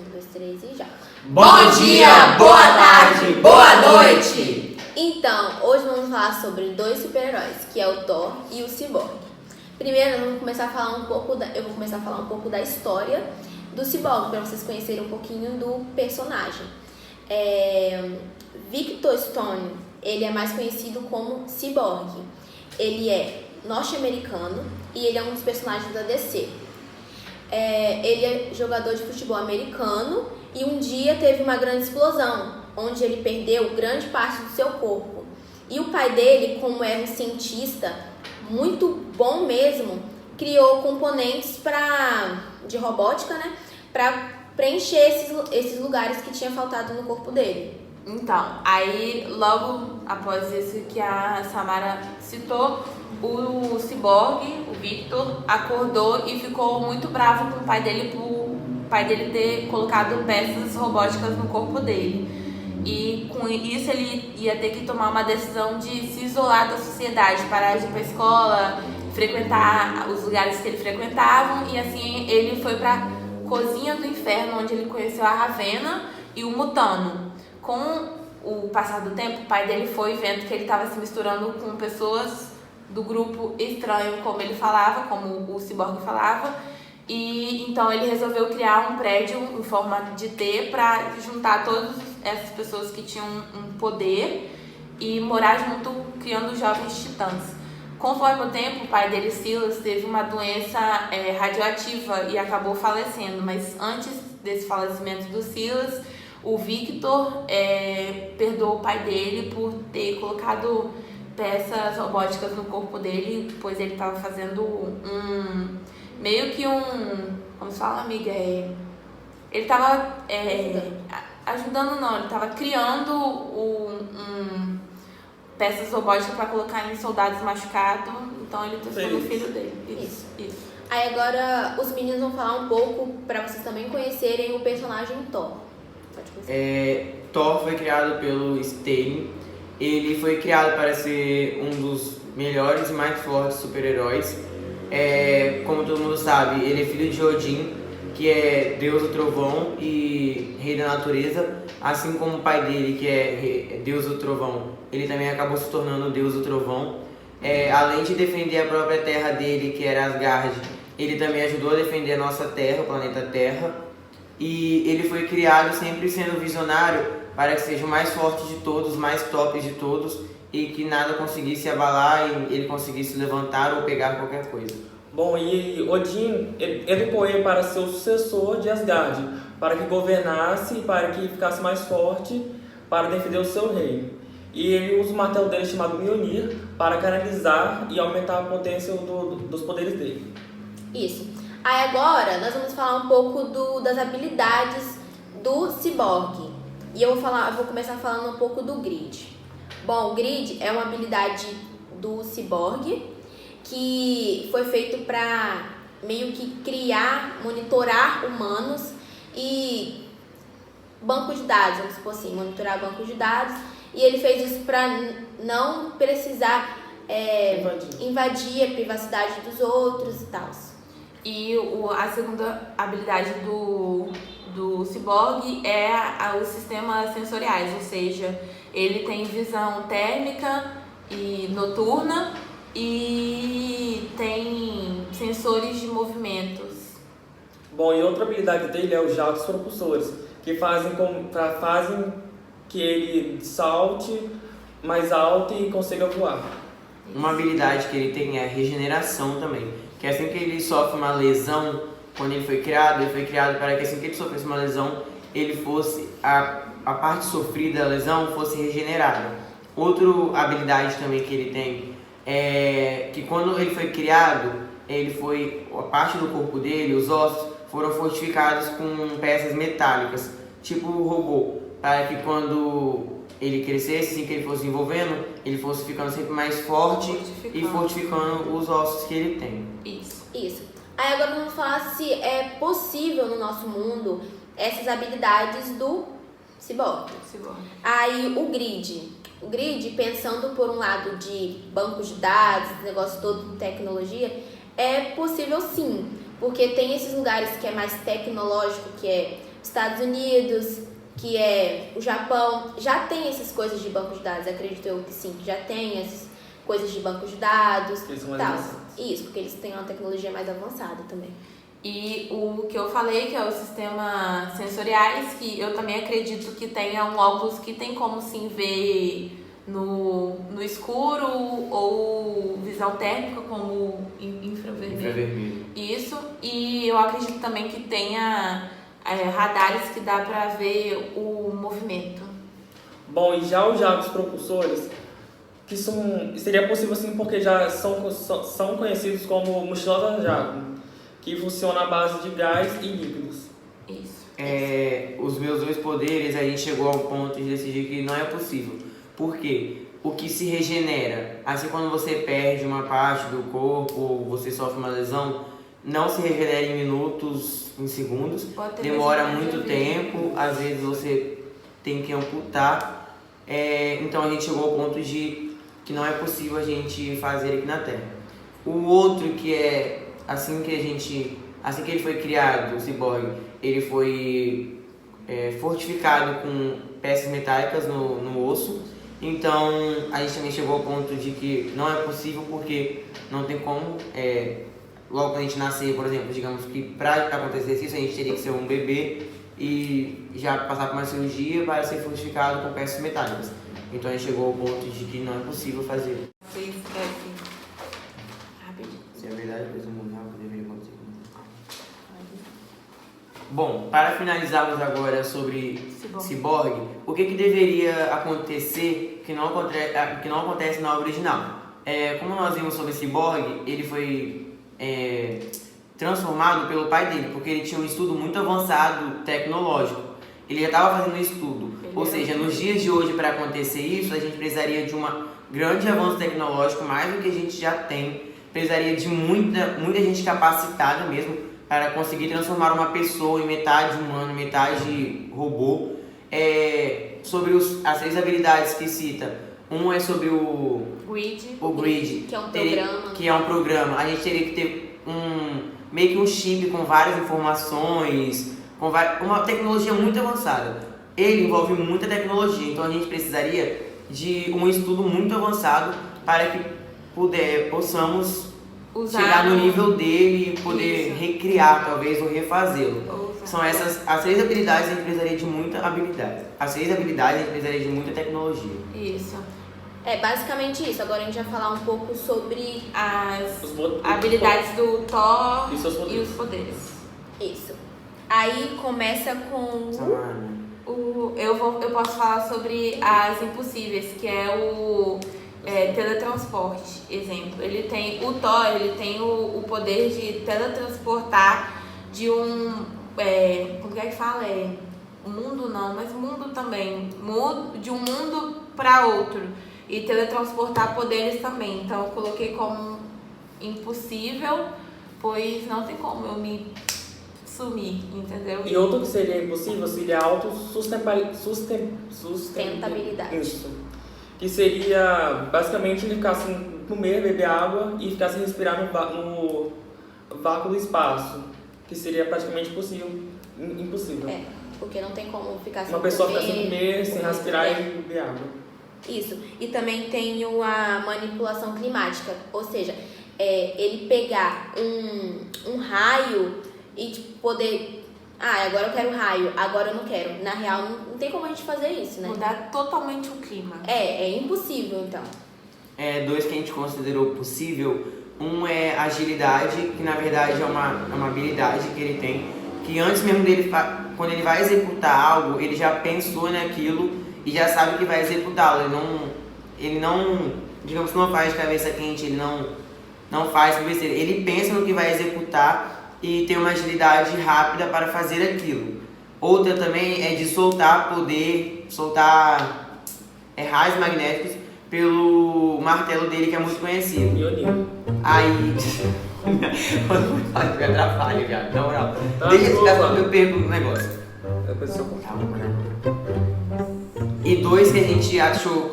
2, 3 e já. Bom dia, boa tarde, boa noite! Então, hoje vamos falar sobre dois super-heróis, que é o Thor e o Cyborg. Primeiro, eu vou começar a falar um pouco da história do Cyborg, para vocês conhecerem um pouquinho do personagem. Victor Stone, ele é mais conhecido como Cyborg. Ele é norte-americano e ele é um dos personagens da DC. Ele é jogador de futebol americano e um dia teve uma grande explosão, onde ele perdeu grande parte do seu corpo. E o pai dele, como era um cientista muito bom mesmo, criou componentes de robótica, né, para preencher esses lugares que tinha faltado no corpo dele. Então, aí logo após isso que a Samara citou, o Cyborg, o Victor, acordou e ficou muito bravo com o pai dele por o pai dele ter colocado peças robóticas no corpo dele. E com isso ele ia ter que tomar uma decisão de se isolar da sociedade, parar de ir pra escola, frequentar os lugares que ele frequentava, e assim ele foi pra Cozinha do Inferno, onde ele conheceu a Ravena e o Mutano. Com o passar do tempo, o pai dele foi vendo que ele estava se misturando com pessoas do grupo estranho, como ele falava, como o Cyborg falava, e então ele resolveu criar um prédio em forma de T para juntar todas essas pessoas que tinham um poder e morar junto, criando jovens titãs. Conforme o tempo, o pai dele, Silas, teve uma doença radioativa e acabou falecendo, mas antes desse falecimento do Silas, o Victor perdoou o pai dele por ter colocado peças robóticas no corpo dele, pois ele estava fazendo como se fala, amiga? Ele estava ajudando, não, ele estava criando peças robóticas para colocar em soldados machucados, então ele testou no filho dele. Isso. Aí agora os meninos vão falar um pouco para vocês também conhecerem o personagem Thor. Thor foi criado pelo Stan. Ele foi criado para ser um dos melhores e mais fortes super-heróis. Como todo mundo sabe, ele é filho de Odin, que é Deus do Trovão e Rei da Natureza. Assim como o pai dele, que é Deus do Trovão, ele também acabou se tornando Deus do Trovão. Além de defender a própria terra dele, que era Asgard, ele também ajudou a defender a nossa terra, o planeta Terra. E ele foi criado sempre sendo visionário para que seja o mais forte de todos, o mais top de todos, e que nada conseguisse abalar e ele conseguisse levantar ou pegar qualquer coisa. Bom, e Odin educou ele para ser o sucessor de Asgard, para que governasse, para que ficasse mais forte, para defender o seu reino. E ele usa o martelo dele chamado Mjolnir para canalizar e aumentar a potência dos poderes dele. Isso. Aí agora nós vamos falar um pouco das habilidades do Cyborg. E eu vou começar falando um pouco do Grid. Bom, o Grid é uma habilidade do Cyborg que foi feito para meio que monitorar humanos e banco de dados, vamos supor assim, monitorar bancos de dados. E ele fez isso para não precisar invadir a privacidade dos outros e tal. E a segunda habilidade do Cyborg é os sistemas sensoriais, ou seja, ele tem visão térmica e noturna e tem sensores de movimentos. Bom, e outra habilidade dele é os jatos propulsores, que fazem que ele salte mais alto e consiga voar. Uma habilidade que ele tem é a regeneração também, que assim que ele sofre uma lesão, quando ele foi criado para que assim que ele sofresse uma lesão, a parte sofrida da lesão fosse regenerada. Outra habilidade também que ele tem é que quando ele foi criado, a parte do corpo dele, os ossos, foram fortificados com peças metálicas, tipo robô, para que quando ele crescesse, assim que ele fosse desenvolvendo, ele fosse ficando sempre mais forte e fortificando os ossos que ele tem. Isso. Aí agora vamos falar se é possível no nosso mundo essas habilidades do Cyborg. Aí o Grid, pensando por um lado de bancos de dados, negócio todo de tecnologia, é possível sim, porque tem esses lugares que é mais tecnológico, que é Estados Unidos, que é o Japão, já tem essas coisas de banco de dados, acredito eu que sim, que já tem essas coisas de banco de dados Eles são e mais tal. avançados. Isso, porque eles têm uma tecnologia mais avançada também. E o que eu falei, que é os sistemas sensoriais, que eu também acredito que tenha um óculos que tem como sim ver no escuro ou visão térmica como infravermelho. Infravermelho. Isso, e eu acredito também que tenha radares que dá pra ver o movimento. Bom, e já os jagos propulsores, que seria possível assim porque já são conhecidos como mochilas a jato, que funcionam à base de gás e líquidos. Isso. Os meus 2 poderes, a gente chegou ao ponto de decidir que não é possível. Por quê? O que se regenera, assim quando você perde uma parte do corpo ou você sofre uma lesão, não se regenera em minutos, em segundos, Pode ter demora lesão muito de tempo, às vezes você tem que amputar. Então a gente chegou ao ponto de que não é possível a gente fazer aqui na Terra. O outro que é assim que ele foi criado, o ciborgue, ele foi fortificado com peças metálicas no osso. Então a gente também chegou ao ponto de que não é possível porque não tem como, logo quando a gente nascer, por exemplo, digamos que para acontecer isso a gente teria que ser um bebê e já passar por uma cirurgia para ser fortificado com peças metálicas. Então a gente chegou ao ponto de que não é possível fazer. Você escreve rapidinho. Se é verdade, depois o mundo rápido deveria acontecer. Bom, para finalizarmos agora sobre Ciborgue, o que deveria acontecer que não acontece na obra original? Como nós vimos sobre Ciborgue, ele foi transformado pelo pai dele, porque ele tinha um estudo muito avançado tecnológico. Ele já estava fazendo um estudo, ou seja, nos dias de hoje, para acontecer isso, a gente precisaria de um grande avanço tecnológico, mais do que a gente já tem, precisaria de muita gente capacitada mesmo, para conseguir transformar uma pessoa em metade humano, metade robô. Sobre as 3 habilidades que cita, um é sobre o Grid, que é um programa. Que é um programa. A gente teria que ter meio que um chip com várias informações, com uma tecnologia muito avançada. Ele envolve muita tecnologia, então a gente precisaria de um estudo muito avançado para que possamos chegar no nível dele e poder recriar, talvez, ou refazê-lo. São essas as 3 habilidades, a gente precisaria de muita habilidade. As 3 habilidades, a gente precisaria de muita tecnologia. Isso. É basicamente isso. Agora a gente vai falar um pouco sobre As habilidades do Thor E os poderes. isso. Aí começa com Samara. Eu posso falar sobre as impossíveis, que é o teletransporte, exemplo. O Thor, ele tem o poder de teletransportar de como é que fala? Um mundo não, mas mundo também. De um mundo para outro. E teletransportar poderes também. Então eu coloquei como impossível, pois não tem como eu me sumir, entendeu? E outro que seria impossível seria a sustentabilidade. Isso. Que seria basicamente ele ficar sem comer, beber água e ficar sem respirar no vácuo do espaço. Que seria praticamente impossível. Porque não tem como ficar sem Uma pessoa comer, ficar sem comer, sem respirar e beber água. Isso. E também tem a manipulação climática. Ou seja, ele pegar um raio e poder... agora eu quero raio, agora eu não quero. Na real, não tem como a gente fazer isso, né? Mudar totalmente o clima. É impossível, então. 2 que a gente considerou possível. Um é agilidade, que na verdade é uma habilidade que ele tem, que antes mesmo dele, quando ele vai executar algo, ele já pensou naquilo e já sabe que vai executá-lo. Ele não, digamos que não faz de cabeça quente, ele não faz por besteira. Ele pensa no que vai executar e tem uma agilidade rápida para fazer aquilo. Outra também é de soltar raios magnéticos pelo martelo dele, que é muito conhecido. Aí, quando eu falo que eu atrapalho, viado, na moral. Deixa eu ficar quando eu perco o negócio. E 2 que a gente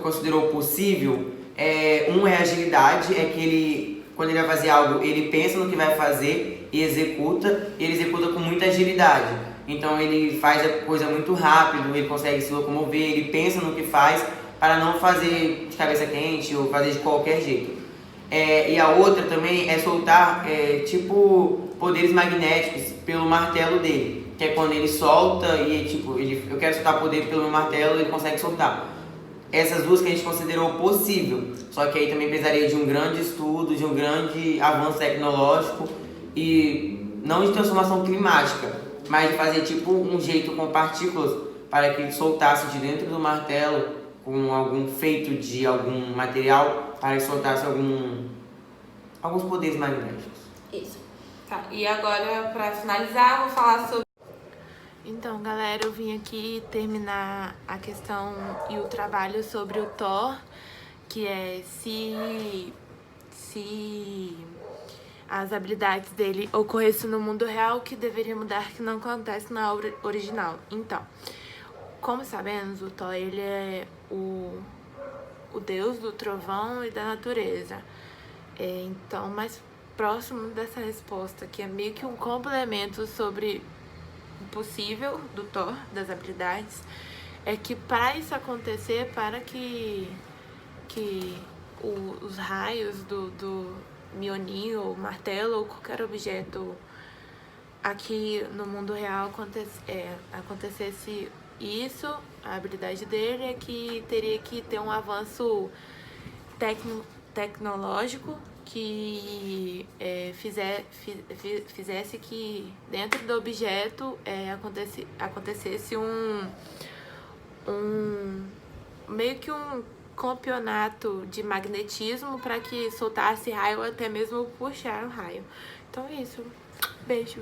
considerou possível, um é agilidade, é que ele, quando ele vai fazer algo, ele pensa no que vai fazer e ele executa com muita agilidade. Então ele faz a coisa muito rápido, ele consegue se locomover, ele pensa no que faz para não fazer de cabeça quente ou fazer de qualquer jeito. E a outra também é soltar tipo poderes magnéticos pelo martelo dele, que é quando ele solta e tipo, eu quero soltar poder pelo meu martelo, ele consegue soltar. Essas duas que a gente considerou possível, só que aí também precisaria de um grande estudo, de um grande avanço tecnológico e não de transformação climática, mas de fazer tipo um jeito com partículas para que ele soltasse de dentro do martelo com algum feito de algum material para que soltasse alguns poderes magnéticos. Isso. Tá, e agora, pra finalizar, vou falar sobre... Então, galera, eu vim aqui terminar a questão e o trabalho sobre o Thor, que é se as habilidades dele ocorressem no mundo real, o que deveria mudar, que não acontece na obra original. Então, como sabemos, o Thor, ele é o deus do trovão e da natureza. Então, mais próximo dessa resposta, que é meio que um complemento sobre o possível do Thor, das habilidades, é que para isso acontecer, para que os raios do Mjolnir, ou martelo, ou qualquer objeto aqui no mundo real acontecesse isso, a habilidade dele é que teria que ter um avanço tecnológico que fizesse que dentro do objeto acontecesse meio que um campeonato de magnetismo para que soltasse raio, ou até mesmo puxar o raio. Então é isso. Beijo.